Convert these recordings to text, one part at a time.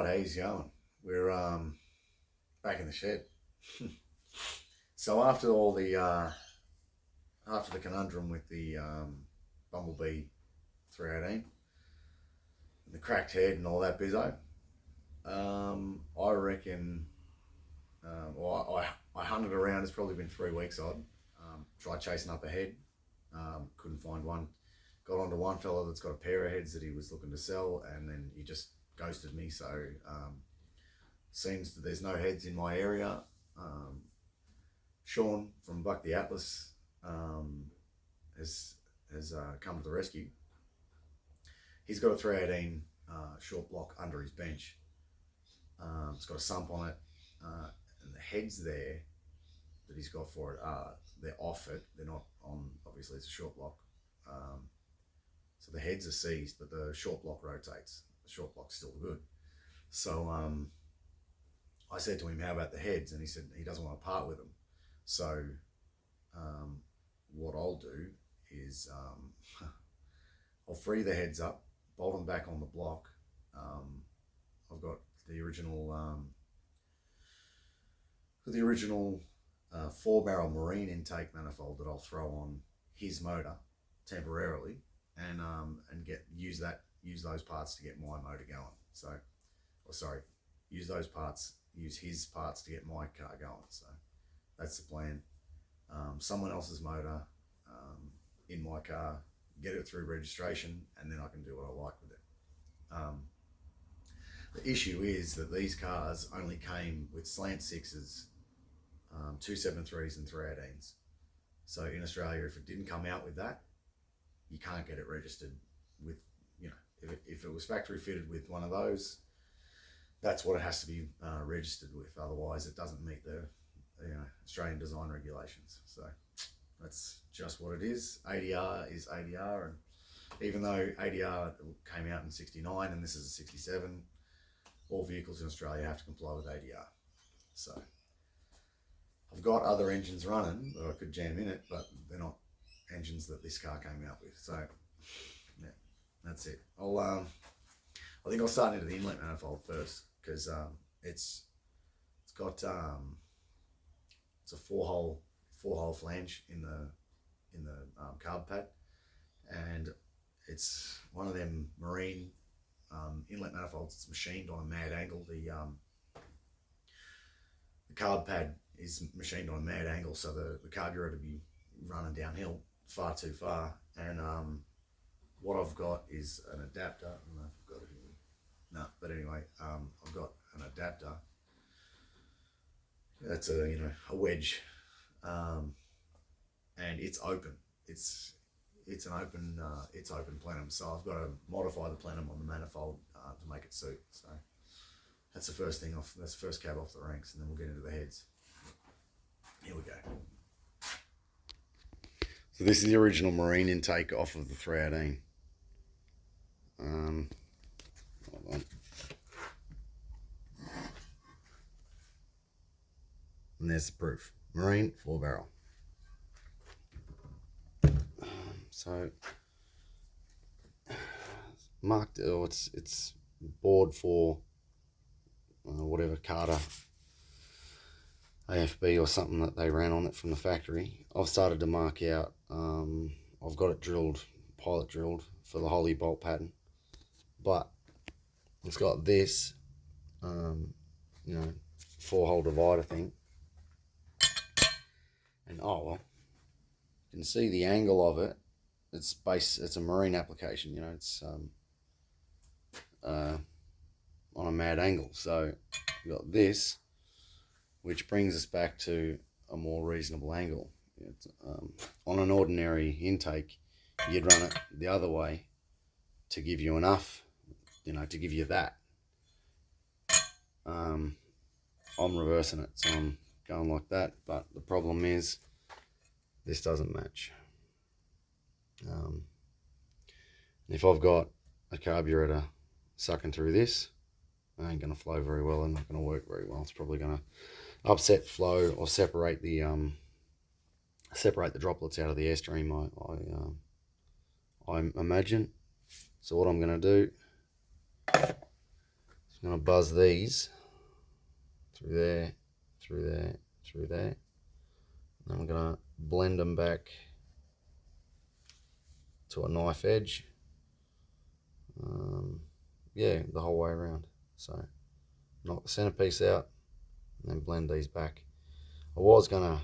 How you going? We're back in the shed. So after the conundrum with the bumblebee 318 and the cracked head and all that bizzo, I reckon. I hunted around. It's probably been 3 weeks odd. Tried chasing up a head. Couldn't find one. Got onto one fella that's got a pair of heads that he was looking to sell, and then he just ghosted me. So seems that there's no heads in my area. Sean from Buck the Atlas has come to the rescue. He's got a 318 short block under his bench. It's got a sump on it, and the heads there that he's got for it they're off it. They're not on. Obviously, it's a short block. So the heads are seized, but the short block rotates. The short block's still good. So I said to him, "How about the heads?" And he said he doesn't want to part with them. So what I'll do is I'll free the heads up, bolt them back on the block. I've got the original 4-barrel marine intake manifold that I'll throw on his motor temporarily, and use those parts to get my motor going. Use his parts to get my car going. So that's the plan. Someone else's motor in my car, get it through registration, and then I can do what I like with it. The issue is that these cars only came with slant sixes, 273s and 318s. So in Australia, if it didn't come out with that, you can't get it registered with, if it was factory fitted with one of those, that's what it has to be registered with. Otherwise, it doesn't meet the Australian design regulations. So that's just what it is. ADR is ADR, and even though ADR came out in 69 and this is a 67, all vehicles in Australia have to comply with ADR. So I've got other engines running that I could jam in it, but they're not engines that this car came out with. So yeah, that's it. I think I'll start into the inlet manifold first, because it's got it's a four hole flange in the carb pad, and it's one of them marine inlet manifolds. It's machined on a mad angle. The carb pad is machined on a mad angle, so the carburetor to be running downhill far too far. And what I've got is an adapter. I don't know if I've got it here. No, but anyway, I've got an adapter. That's a wedge, and it's open. It's an open plenum. So I've got to modify the plenum on the manifold to make it suit. So that's the first thing off. That's the first cab off the ranks, and then we'll get into the heads. Here we go. So this is the original marine intake off of the 318. Hold on. And there's the proof. Marine 4-barrel. So marked, it's board for whatever Carter AFB or something that they ran on it from the factory. I've started to mark out. I've got it drilled, pilot drilled for the Holy bolt pattern, but it's got this 4-hole divider thing, and you can see the angle of it. It's a marine application, it's on a mad angle. So we've got this, which brings us back to a more reasonable angle. On an ordinary intake, you'd run it the other way to give you enough, to give you that. I'm reversing it, so I'm going like that, but the problem is this doesn't match. If I've got a carburetor sucking through this, it ain't going to flow very well and not going to work very well. It's probably going to upset flow or separate the droplets out of the airstream, I imagine. So what I'm going to do is I'm going to buzz these through there, through there, through there. And I'm going to blend them back to a knife edge. Yeah, the whole way around. So knock the centerpiece out and then blend these back. I was going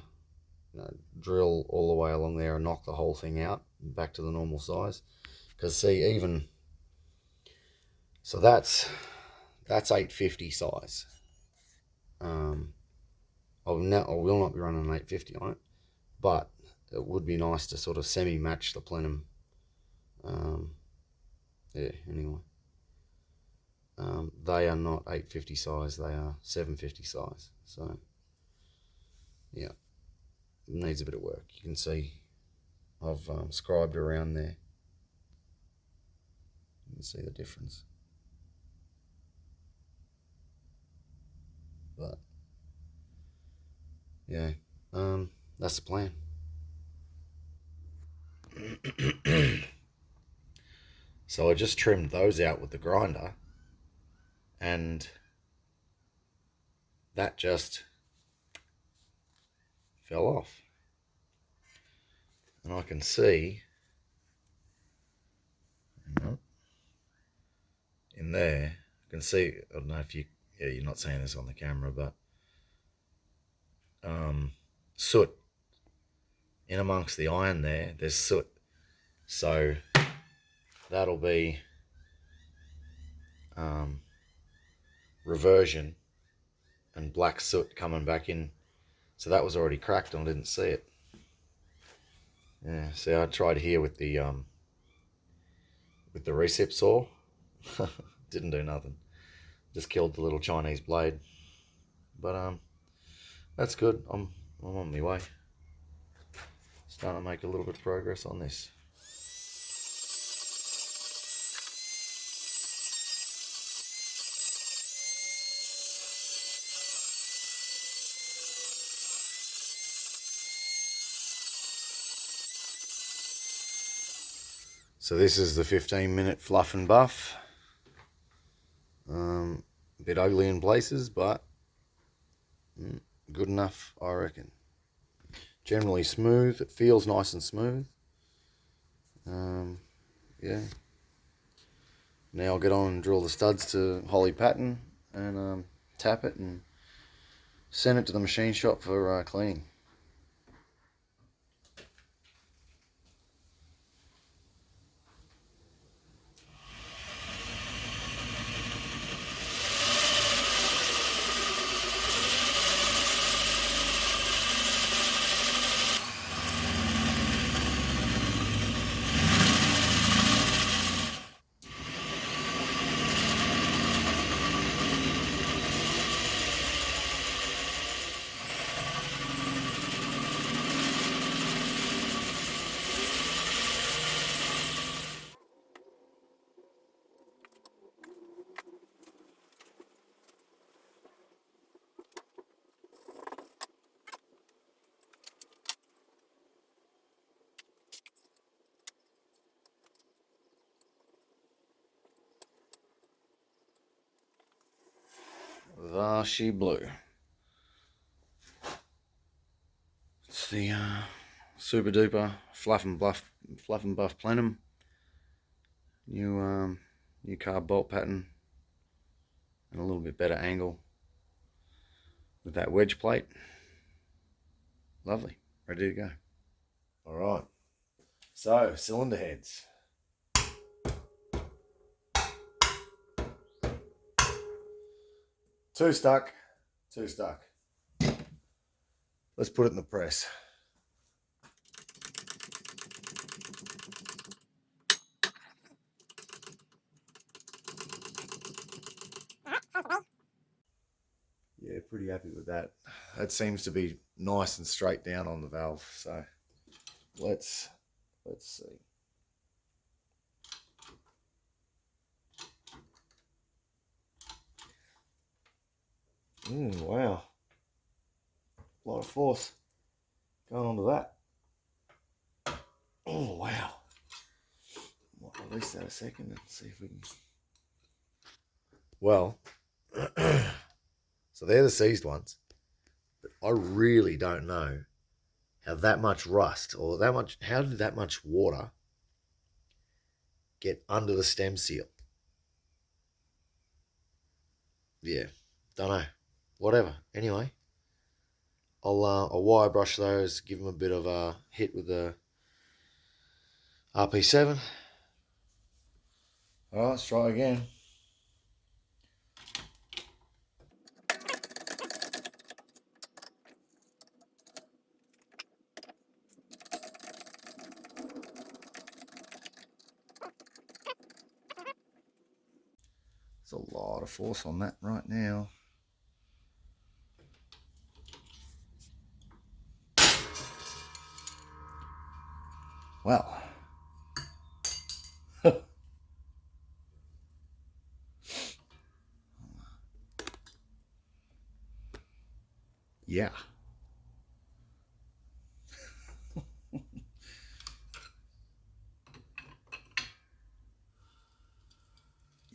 to drill all the way along there and knock the whole thing out back to the normal size. Because see, even so, that's 850 size. I will not be running an 850 on it, but it would be nice to sort of semi-match the plenum. Yeah, anyway. They are not 850 size, they are 750 size. So, yeah, it needs a bit of work. You can see I've scribed around there. You can see the difference. But, yeah, that's the plan. So I just trimmed those out with the grinder, and that just fell off. And I can see in there, I can see, I don't know if you're not seeing this on the camera, but soot in amongst the iron there's soot. So that'll be reversion and black soot coming back in. So that was already cracked and I didn't see it. Yeah, see, I tried here with the recip saw. Didn't do nothing. Just killed the little Chinese blade. But that's good. I'm on my way. Starting to make a little bit of progress on this. So this is the 15-minute fluff and buff. A bit ugly in places, but good enough, I reckon. Generally smooth. It feels nice and smooth. Yeah. Now I'll get on and drill the studs to Holly pattern and tap it and send it to the machine shop for cleaning. There she blew. It's the super duper fluff and buff plenum. New carb bolt pattern and a little bit better angle with that wedge plate. Lovely, ready to go. All right, so cylinder heads. Two stuck. Let's put it in the press. Yeah, pretty happy with that. That seems to be nice and straight down on the valve. So let's see. Wow. A lot of force going onto that. Oh, wow. Might release that a second and see if we can. Well, So they're the seized ones. But I really don't know how that much rust or how did that much water get under the stem seal? Yeah, don't know. Whatever. Anyway, I'll wire brush those, give them a bit of a hit with the RP7. All right, let's try again. There's a lot of force on that right now. Well, yeah.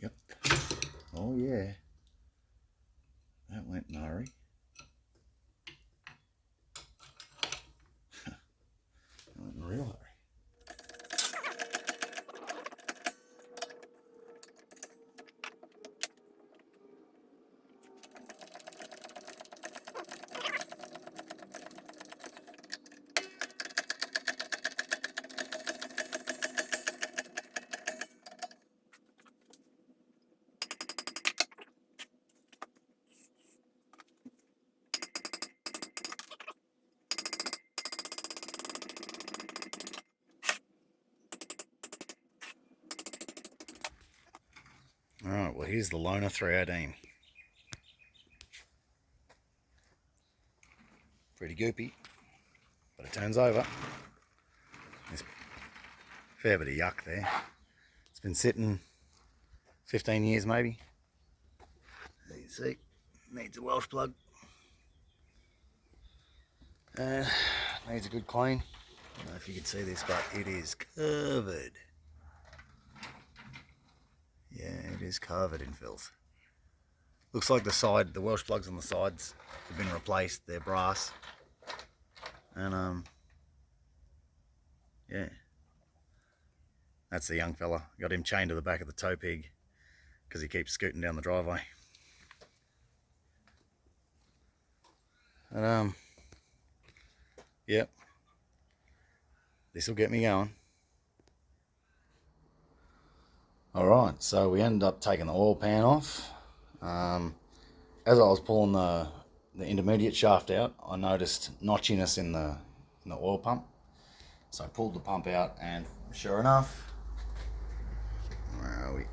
Yep. Oh yeah. That went nary. That went real hurry. Alright, well here's the Loner 318. Pretty goopy, but it turns over. There's a fair bit of yuck there. It's been sitting 15 years maybe. As you can see, needs a Welsh plug. Needs a good clean. I don't know if you can see this, but it is covered. Yeah, it is covered in filth. Looks like the Welsh plugs on the sides have been replaced. They're brass. And yeah. That's the young fella. Got him chained to the back of the tow pig because he keeps scooting down the driveway. And yep. This will get me going. Alright, so we ended up taking the oil pan off. As I was pulling the intermediate shaft out, I noticed notchiness in the oil pump. So I pulled the pump out, and sure enough, where are we?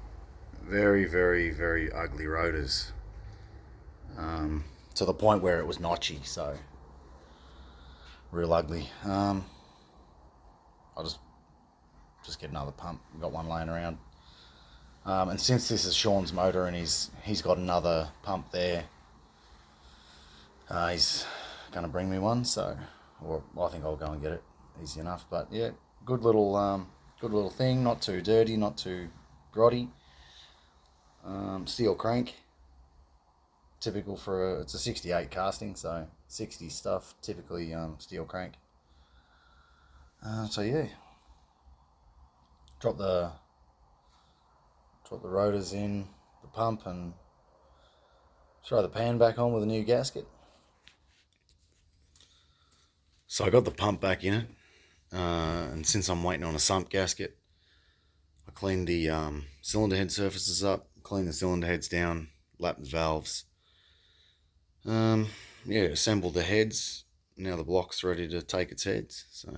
Very, very, very ugly rotors. To the point where it was notchy, so real ugly. I'll just get another pump. We've got one laying around. And since this is Sean's motor and he's got another pump there, he's gonna bring me one. So, or I think I'll go and get it. Easy enough. But yeah, good little thing. Not too dirty, not too grotty. Steel crank. Typical for it's a 68 casting, so 60 stuff. Typically steel crank. So yeah, drop the rotors in the pump and throw the pan back on with a new gasket. So I got the pump back in it, and since I'm waiting on a sump gasket, I cleaned the cylinder head surfaces up, cleaned the cylinder heads down, lapped the valves. Yeah, assembled the heads. Now the block's ready to take its heads. So.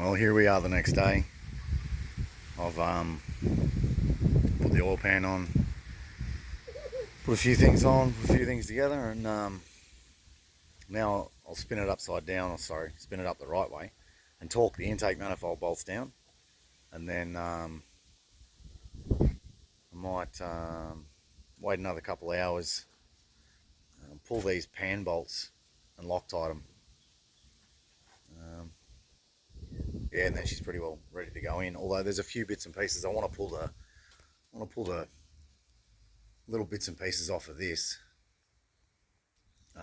Well, here we are the next day. I've put the oil pan on, put a few things on, put a few things together, and now I'll spin it upside down, or sorry, spin it up the right way, and torque the intake manifold bolts down, and then I might wait another couple of hours, pull these pan bolts and Loctite them. Yeah, and then she's pretty well ready to go in. Although there's a few bits and pieces I want to pull the little bits and pieces off of this.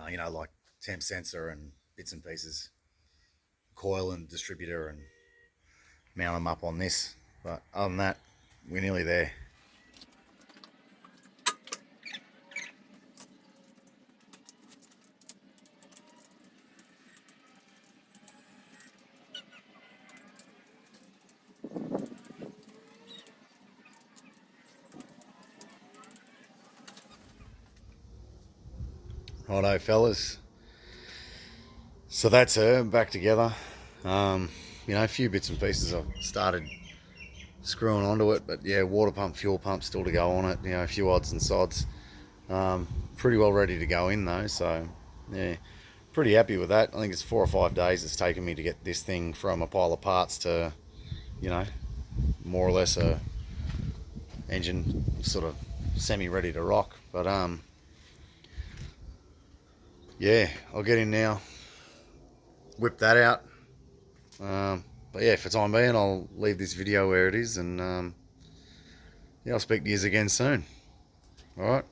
You know, like temp sensor and bits and pieces, coil and distributor, and mount them up on this. But other than that, we're nearly there. Righto, fellas. So that's her back together. You know, a few bits and pieces I've started screwing onto it, but yeah, water pump, fuel pump still to go on it. You know, a few odds and sods. Pretty well ready to go in though, so yeah, pretty happy with that. I think it's 4 or 5 days it's taken me to get this thing from a pile of parts to, you know, more or less a engine sort of semi ready to rock. But yeah, I'll get in now, whip that out. But yeah, for the time being, I'll leave this video where it is, and yeah, I'll speak to you again soon. All right.